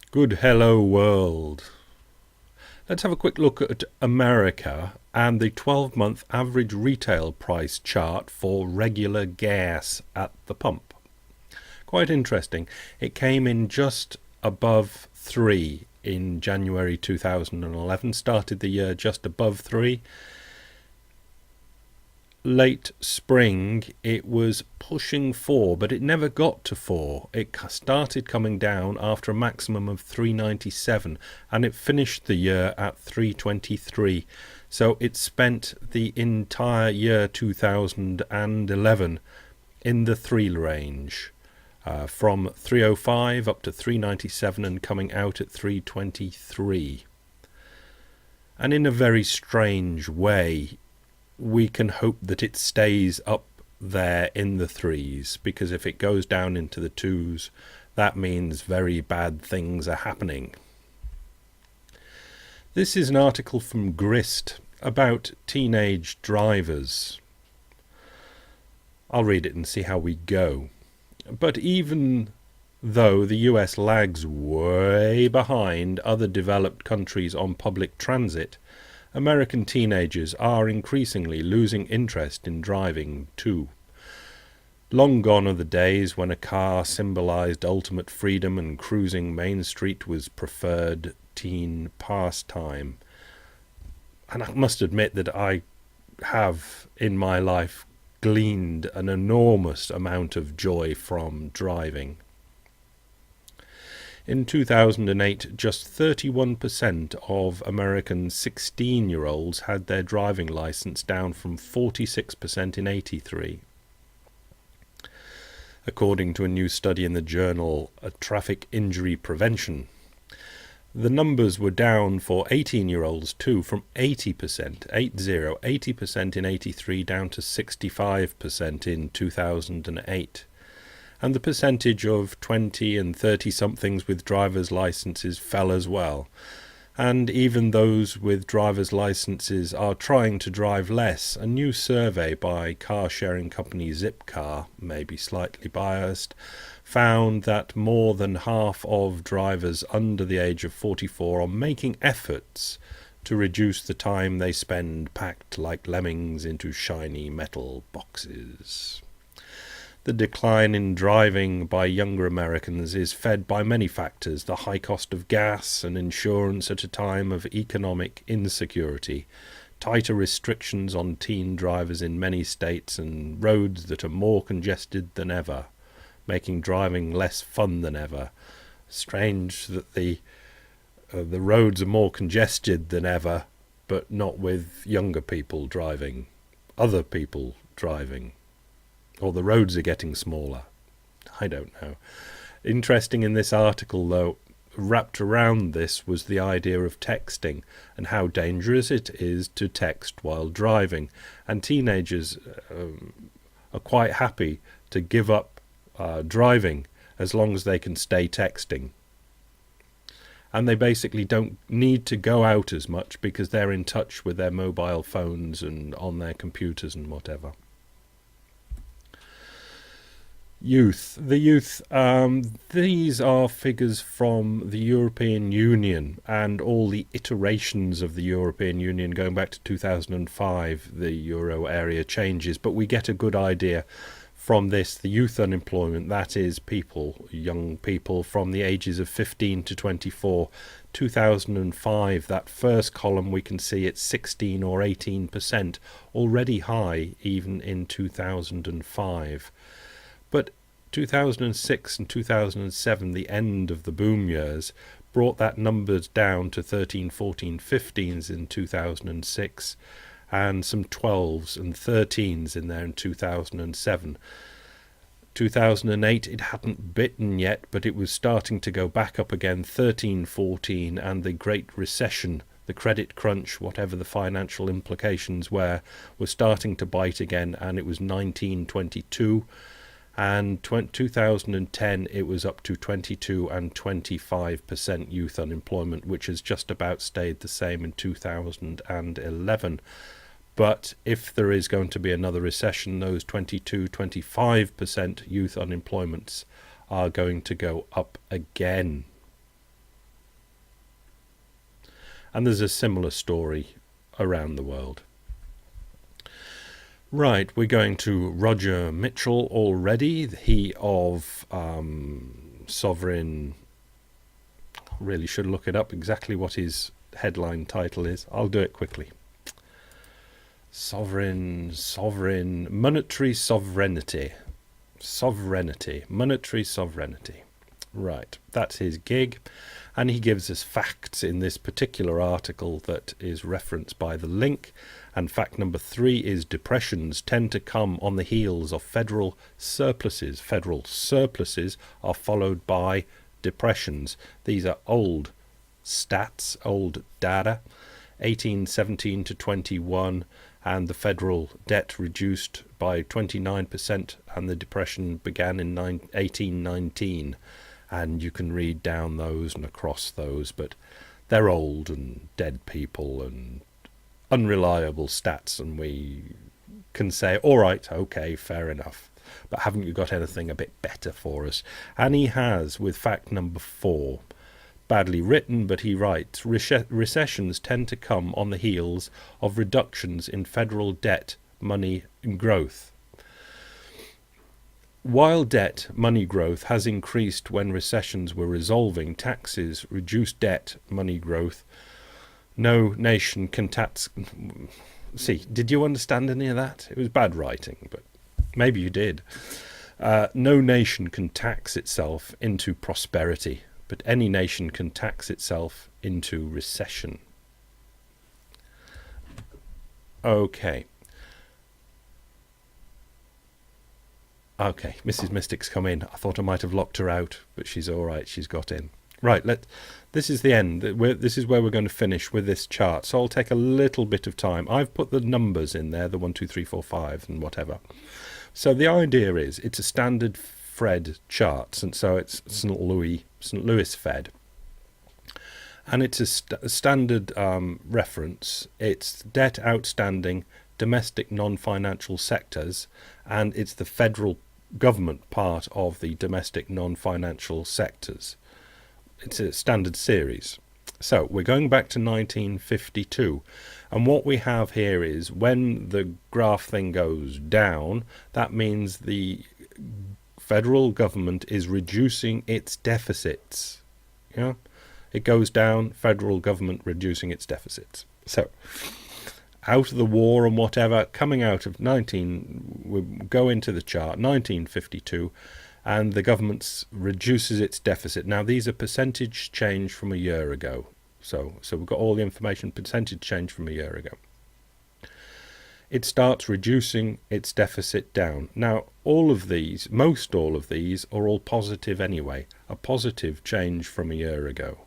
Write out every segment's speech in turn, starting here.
Good hello world. Let's have a quick look at America and the 12-month average retail price chart for regular gas at the pump. Quite interesting. It came in just above 3 in January 2011, started the year just above 3. Late spring it was pushing 4, but it never got to 4. It started coming down after a maximum of 397 and it finished the year at 323. So it spent the entire year 2011 in the 3 range, from 305 up to 397 and coming out at 323. And in a very strange way, we can hope that it stays up there in the 3s, because if it goes down into the 2s, that means very bad things are happening. This is an article from Grist about teenage drivers. I'll read it and see how we go. But even though the US lags way behind other developed countries on public transit, American teenagers are increasingly losing interest in driving too. Long gone are the days when a car symbolized ultimate freedom and cruising Main Street was preferred teen pastime. And I must admit that I have in my life gleaned an enormous amount of joy from driving. In 2008, just 31% of American 16-year-olds had their driving license, down from 46% in '83. According to a new study in the journal Traffic Injury Prevention, the numbers were down for 18-year-olds too, from 80% in '83 down to 65% in 2008. And the percentage of 20 and 30-somethings with driver's licenses fell as well. And even those with driver's licenses are trying to drive less. A new survey by car-sharing company Zipcar, maybe slightly biased, found that more than half of drivers under the age of 44 are making efforts to reduce the time they spend packed like lemmings into shiny metal boxes. The decline in driving by younger Americans is fed by many factors: the high cost of gas and insurance at a time of economic insecurity, tighter restrictions on teen drivers in many states, and roads that are more congested than ever, making driving less fun than ever. Strange that the roads are more congested than ever, but not with younger people driving, other people driving. Or the roads are getting smaller. I don't know. Interesting in this article, though, wrapped around this was the idea of texting and how dangerous it is to text while driving. And teenagers are quite happy to give up driving as long as they can stay texting. And they basically don't need to go out as much because they're in touch with their mobile phones and on their computers and whatever. Youth. The youth, these are figures from the European Union and all the iterations of the European Union going back to 2005, the euro area changes, but we get a good idea from this. The youth unemployment, that is people, young people from the ages of 15 to 24, 2005, that first column we can see it's 16 or 18%, already high even in 2005. But 2006 and 2007, the end of the boom years, brought that numbers down to 13, 14, 15s in 2006 and some 12s and 13s in there in 2007. 2008, it hadn't bitten yet, but it was starting to go back up again, 13, 14, and the Great Recession, the credit crunch, whatever the financial implications were, was starting to bite again, and it was 19, 22. And 2010 it was up to 22 and 25% youth unemployment, which has just about stayed the same in 2011. But if there is going to be another recession, those 22, 25% youth unemployments are going to go up again. And there's a similar story around the world. Right, we're going to Roger Mitchell already. He of Sovereign. Really should look it up exactly what his headline title is. I'll do it quickly. Sovereign, monetary sovereignty. Monetary sovereignty. Right, that's his gig. And he gives us facts in this particular article that is referenced by the link. And fact number 3 is depressions tend to come on the heels of federal surpluses. Federal surpluses are followed by depressions. These are old stats, old data, 1817 to 21, and the federal debt reduced by 29%, and the depression began in 1819. And you can read down those and across those, but they're old and dead people and unreliable stats, and we can say, all right, okay, fair enough, but haven't you got anything a bit better for us? And he has, with fact number 4. Badly written, but he writes, recessions tend to come on the heels of reductions in federal debt, money and growth. While debt, money growth has increased when recessions were resolving, taxes, reduced debt, money growth, no nation can tax... See, did you understand any of that? It was bad writing, but maybe you did. No nation can tax itself into prosperity, but any nation can tax itself into recession. Okay. Okay, Mrs. Mystic's come in. I thought I might have locked her out, but she's all right. She's got in. Right, this is the end. This is where we're going to finish with this chart. So I'll take a little bit of time. I've put the numbers in there, the 1, 2, 3, 4, 5 and whatever. So the idea is it's a standard Fed chart, and so it's St. Louis Fed. And it's a standard reference. It's debt outstanding, domestic non-financial sectors, and it's the federal government part of the domestic non-financial sectors. It's a standard series. So we're going back to 1952, and what we have here is when the graph thing goes down, that means the federal government is reducing its deficits. Yeah, it goes down, federal government reducing its deficits. So out of the war and whatever, coming out of we go into the chart, 1952, and the government reduces its deficit. Now, these are percentage change from a year ago. So we've got all the information, percentage change from a year ago. It starts reducing its deficit down. Now, most all of these are all positive anyway, a positive change from a year ago.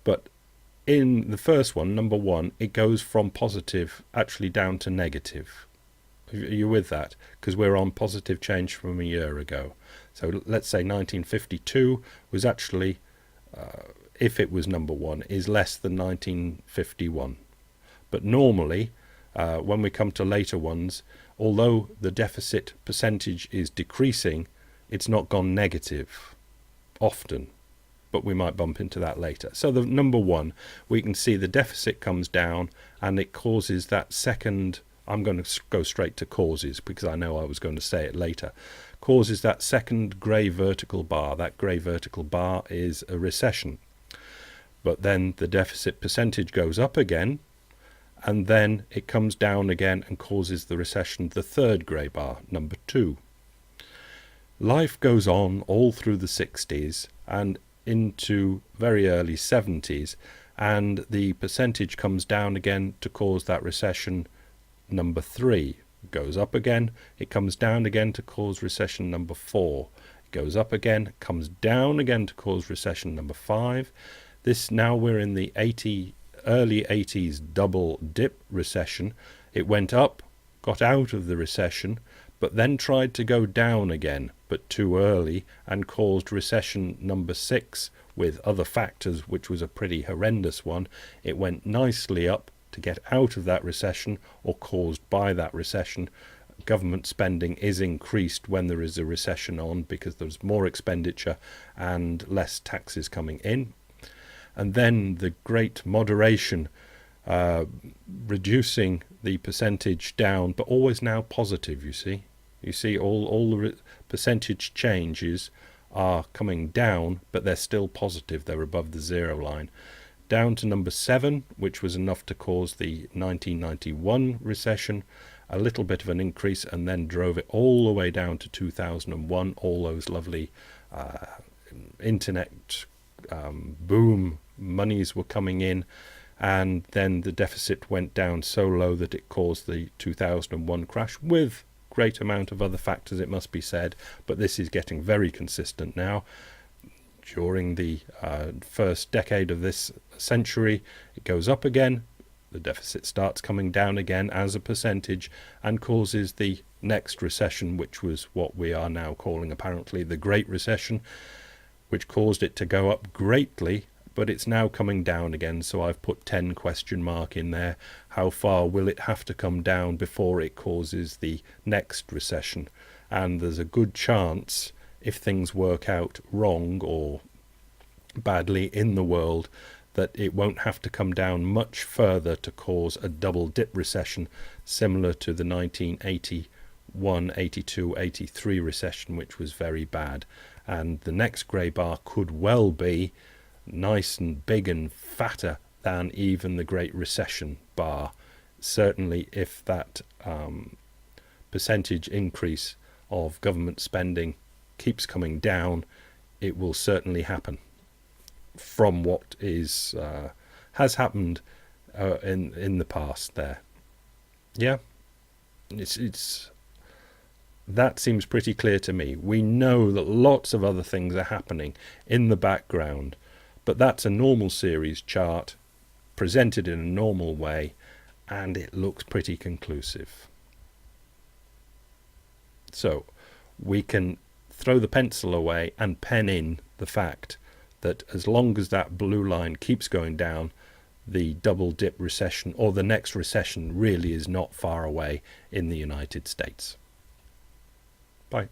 But in the first one, number 1, it goes from positive actually down to negative. Are you with that? Because we're on positive change from a year ago. So let's say 1952 was actually, if it was number 1, is less than 1951. But normally, when we come to later ones, although the deficit percentage is decreasing, it's not gone negative often. But we might bump into that later. So the number 1, we can see the deficit comes down and it causes that second, I'm going to go straight to causes because I know I was going to say it later, causes that second grey vertical bar. That grey vertical bar is a recession. But then the deficit percentage goes up again, and then it comes down again and causes the recession, the third grey bar, number 2. Life goes on all through the 60s and into very early 70s, and the percentage comes down again to cause that recession number 3. It goes up again, it comes down again to cause recession number 4. It goes up again, comes down again to cause recession number 5. Now we're in the early 80s double dip recession. It went up, got out of the recession, but then tried to go down again, but too early, and caused recession number 6 with other factors, which was a pretty horrendous one. It went nicely up to get out of that recession, or caused by that recession. Government spending is increased when there is a recession on because there's more expenditure and less taxes coming in. and then the great moderation, reducing the percentage down, but always now positive. You see all the percentage changes are coming down, but they're still positive. They're above the 0 line. Down to number 7, which was enough to cause the 1991 recession, a little bit of an increase, and then drove it all the way down to 2001. All those lovely internet boom monies were coming in, and then the deficit went down so low that it caused the 2001 crash, with great amount of other factors, it must be said, but this is getting very consistent now. During the first decade of this century, it goes up again, the deficit starts coming down again as a percentage, and causes the next recession, which was what we are now calling apparently the Great Recession, which caused it to go up greatly, but it's now coming down again. So I've put 10 question mark in there. How far will it have to come down before it causes the next recession? And there's a good chance, if things work out wrong or badly in the world, that it won't have to come down much further to cause a double dip recession, similar to the 1981, 82, 83 recession, which was very bad. And the next grey bar could well be nice and big and fatter than even the Great Recession bar. Certainly if that percentage increase of government spending keeps coming down, it will certainly happen from what is has happened in the past there. Yeah, it's that seems pretty clear to me. We know that lots of other things are happening in the background, but that's a normal series chart presented in a normal way, and it looks pretty conclusive. So we can throw the pencil away and pen in the fact that as long as that blue line keeps going down, the double dip recession, or the next recession, really is not far away in the United States. Bye.